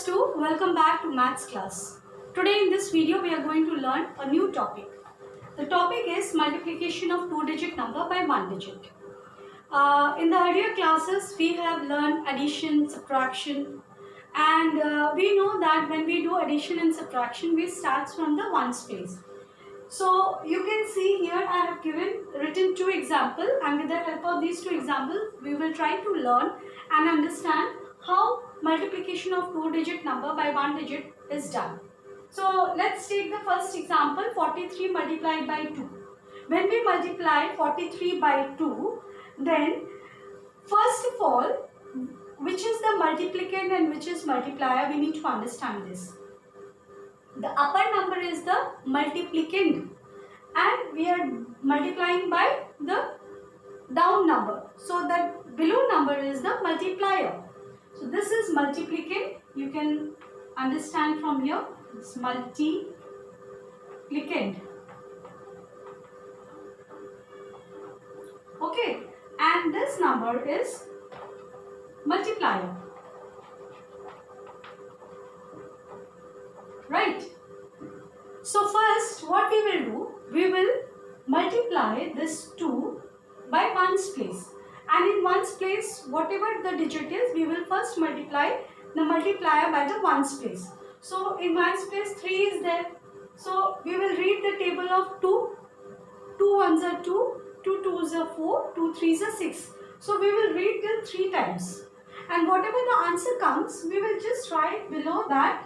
plus 2, welcome back to maths class. Today in this video we are going to learn a new topic. The topic is multiplication of two-digit number by one digit. In the earlier classes we have learned addition, subtraction, and we know that when we do addition and subtraction we start from the ones place. So you can see here I have written two examples, and with the help of these two examples we will try to learn and understand how multiplication of two-digit number by one digit is done. So let's take the first example, 43 multiplied by 2. When we multiply 43 by 2, then first of all, which is the multiplicand and which is multiplier, we need to understand this. The upper number is the multiplicand and we are multiplying by the down number. So that below number is the multiplier. So this is multiplicand. You can understand from here, it's multiplicand. Okay, and this number is multiplier. Right. So first what we will do, we will multiply this 2 by ones place, and in ones place whatever the digit is, we will first multiply the multiplier by the ones place. So in ones place 3 is there, so we will read the table of 2. 2 ones are 2, 2 twos are 4, 2 threes are 6. So we will read till 3 times, and whatever the answer comes, we will just write below that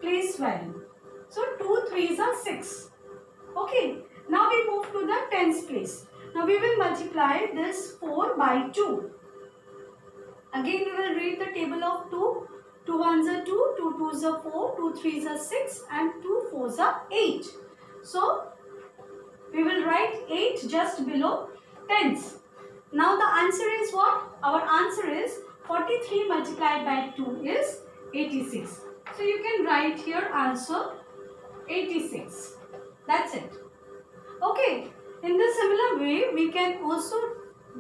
place value. So 2 threes are 6. Okay, now we move to the tens place. Now we will multiply this 4 by 2. Again we will read the table of 2. 2 ones are 2, 2 twos are 4, 2 threes are 6 and 2 fours are 8. So we will write 8 just below tens. Now the answer is what? Our answer is 43 multiplied by 2 is 86. So you can write here answer 86. That's it. Okay. In the similar way, we can also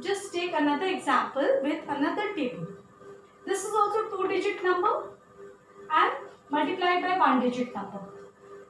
just take another example with another table. This is also two-digit number and multiplied by one-digit number.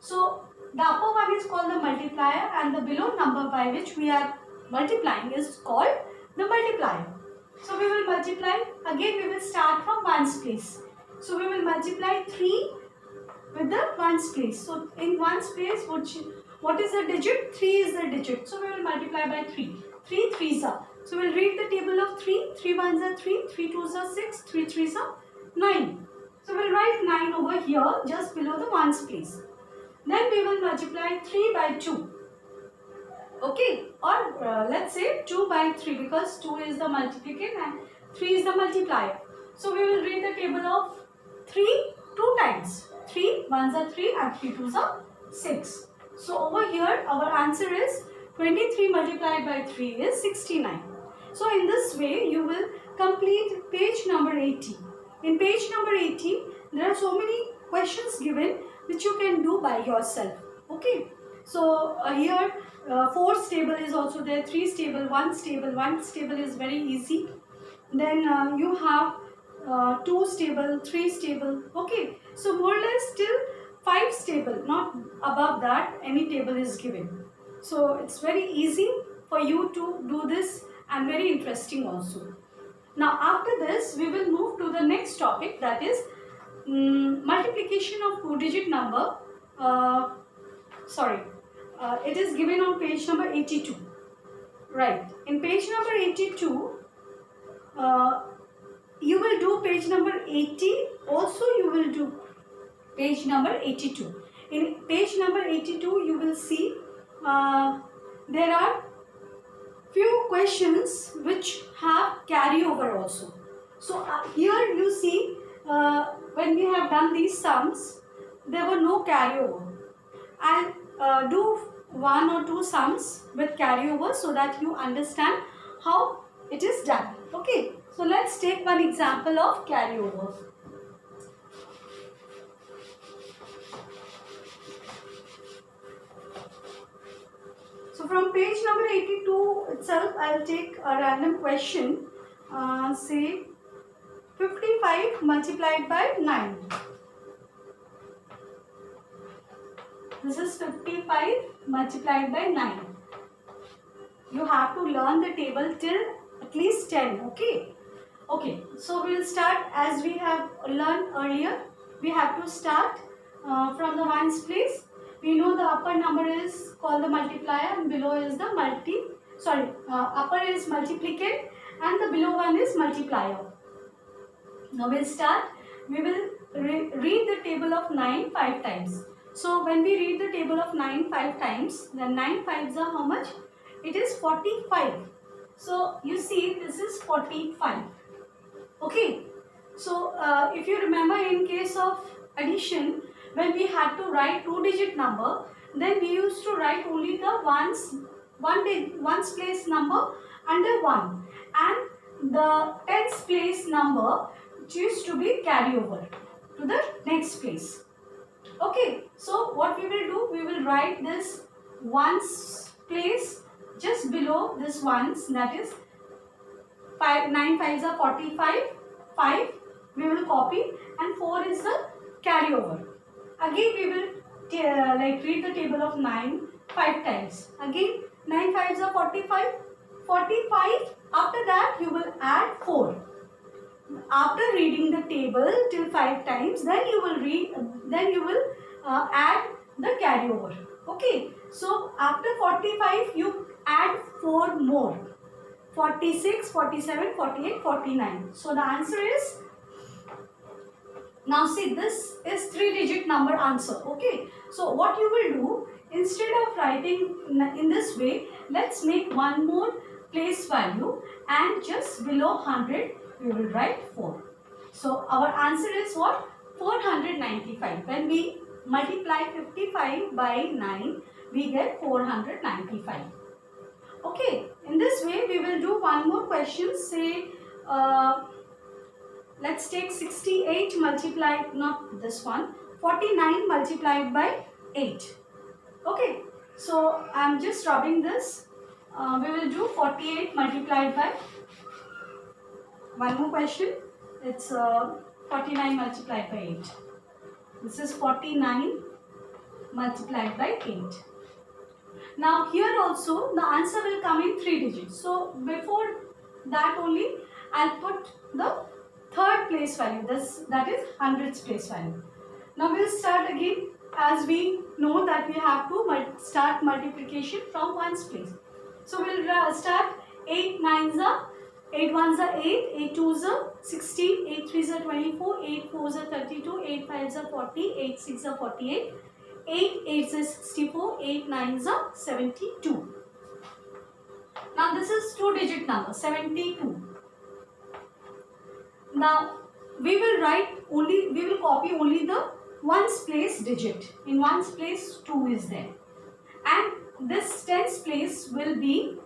So the upper one is called the multiplier and the below number by which we are multiplying is called the multiplier. So we will multiply, again we will start from ones place. So we will multiply 3 with the ones place. So in ones place, what is the digit? 3 is the digit. So we will multiply by 3. 3 threes are. So we will read the table of 3. 3 ones are 3, 3 twos are 6, 3 threes are 9. So we will write 9 over here just below the ones place. Then we will multiply 3 by 2. Okay, or let's say 2 by 3 because 2 is the multiplicand and 3 is the multiplier. So we will read the table of 3 2 times. 3 ones are 3 and 3 twos are 6. So over here our answer is 23 multiplied by 3 is 69. So in this way you will complete page number 80. In page number 80 there are so many questions given which you can do by yourself. Okay. So here 4's table is also there, 3's table, 1's table. 1's table is very easy. Then you have 2's table, 3's table. Okay. So more or less till 5's table, not above that any table is given. So it's very easy for you to do this and very interesting also. Now after this we will move to the next topic, that is multiplication of two-digit number. It is given on page number 82. Right. In page number 82, you will do page number 80. Also you will do page number 82. In page number 82 you will see there are few questions which have carryover also. So here you see when we have done these sums, there were no carryover. I'll do 1 or 2 sums with carryover so that you understand how it is done. Okay. So let's take one example of carryover. So from page number 82 itself, I will take a random question. Say 55 multiplied by 9. This is 55 multiplied by 9. You have to learn the table till at least 10. Okay. Okay. So we'll start as we have learned earlier. We have to start from the ones place. We know the upper number is called the multiplier and below is the upper is multiplicand and the below one is multiplier. Now we'll start. We will read the table of 9 5 times. So when we read the table of 9 5 times, then 9 5s are how much? It is 45. So you see this is 45. Okay. So if you remember, in case of addition, when we had to write 2-digit number, then we used to write only the ones place number under 1, and the tens place number used to be carry over to the next place. Okay, so what we will do, we will write this ones place just below this ones, that is 9 5s are 45, 5 we will copy, and 4 is the carryover. Again we will read the table of 9 5 times. Again 9 5s are 45, 45. After that you will add 4. After reading the table till 5 times, then you will add the carryover. Okay. So after 45 you add 4 more. 46, 47, 48, 49. So the answer is, now see, this is 3-digit number answer. Okay. So what you will do, instead of writing in this way, let's make one more place value, and just below 100 we will write 4. So our answer is what? 495. When we multiply 55 by 9, we get 495. Okay, in this way we will do one more question. Say let's take 68 multiplied, not this one, 49 multiplied by 8. Okay, so I am just rubbing this. We will do 48 multiplied by, one more question, it's 49 multiplied by 8. This is 49 multiplied by 8. Now here also the answer will come in 3 digits. So before that only I'll put the third place value, that is hundreds place value. Now we'll start again, as we know that we have to start multiplication from ones place. So we'll start 8 9s are 8 1s are 8, 8 2s are 16, 8 3s are 24, 8 4s are 32, 8 5s are 40, 8 6s are 48, 8 8s are 64, 8 9s are 72. Now this is 2-digit number, 72. Now we will copy only the ones place digit. In ones place 2 is there, and this tens place will be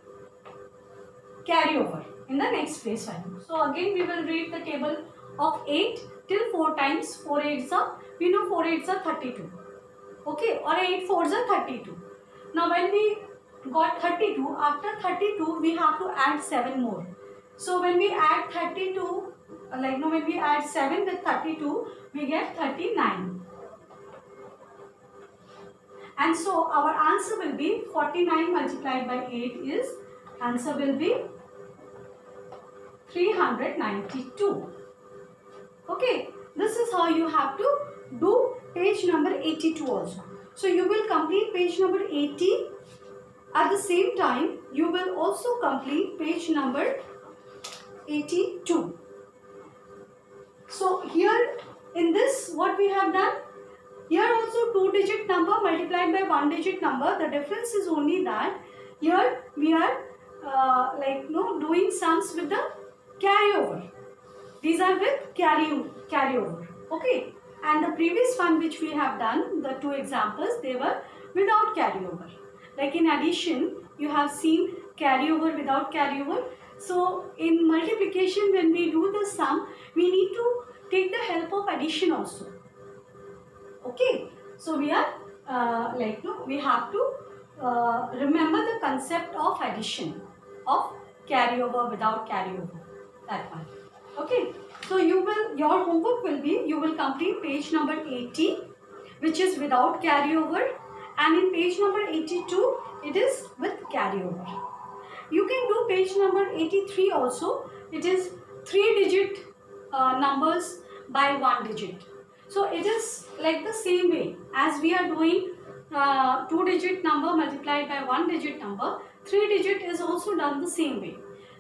carryover in the next place value. So again we will read the table of 8 till 4 times. 4 8s are, we know 4 8s are 32. Okay, or 8 4s are 32. Now when we got 32, after 32 we have to add 7 more. So when we add 32, when we add 7 with 32, we get 39. And so our answer will be 49 multiplied by 8 is, answer will be 392. Okay, this is how you have to do page number 82 also. So you will complete page number 80. At the same time, you will also complete page number 82. So here in this, what we have done, here also 2-digit number multiplied by 1-digit number. The difference is only that here we are doing sums with the carryover. These are with carryover. Okay. And the previous one which we have done, the 2 examples, they were without carryover. Like in addition, you have seen carryover without carryover. So in multiplication, when we do the sum, we need to take the help of addition also. Okay. So we are we have to remember the concept of addition, of carryover without carryover, that one. Okay. So your homework will be, you will complete page number 80, which is without carryover, and in page number 82 it is with carryover. You can do page number 83 also. It is 3 digit numbers by 1 digit. So it is like the same way as we are doing 2 digit number multiplied by 1 digit number. 3 digit is also done the same way.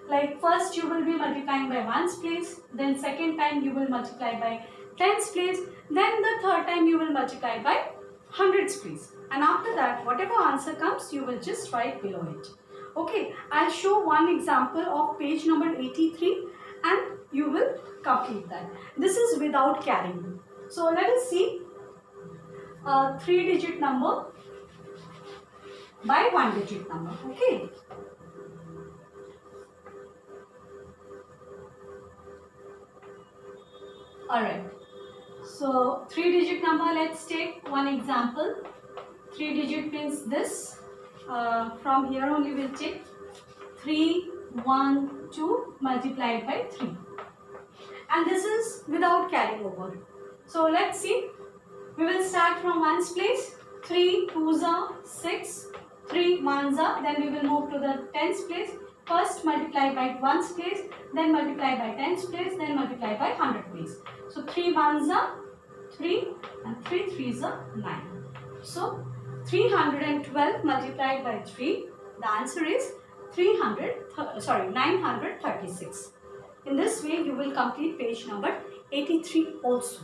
Like first you will be multiplying by ones place, then second time you will multiply by tens place, then the third time you will multiply by hundreds place, and after that whatever answer comes you will just write below it. Okay, I'll show one example of page number 83 and you will complete that. This is without carrying. So let us see a 3 digit number by 1 digit number. Okay. Alright. So 3 digit number, let's take one example. 3 digit means this. From here only we'll take 3, 1, 2 multiplied by 3. And this is without carrying over. So let's see. We will start from ones place. 3 2s are 6, 3 1s are, then we will move to the tens place. First multiply by ones place, then multiply by tens place, then multiply by 100 place. So 3 1s are 3 and 3 3s are 9. So 312 multiplied by 3, the answer is 936. In this way you will complete page number 83 also.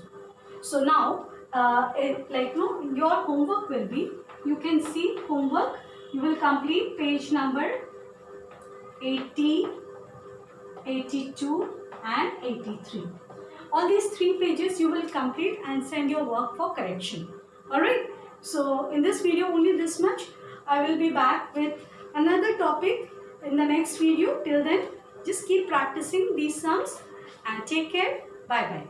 So now your homework will be, you can see homework, you will complete page number 80, 82 and 83. All these 3 pages you will complete and send your work for correction. Alright. So in this video only this much. I will be back with another topic in the next video. Till then, just keep practicing these sums and take care. Bye bye.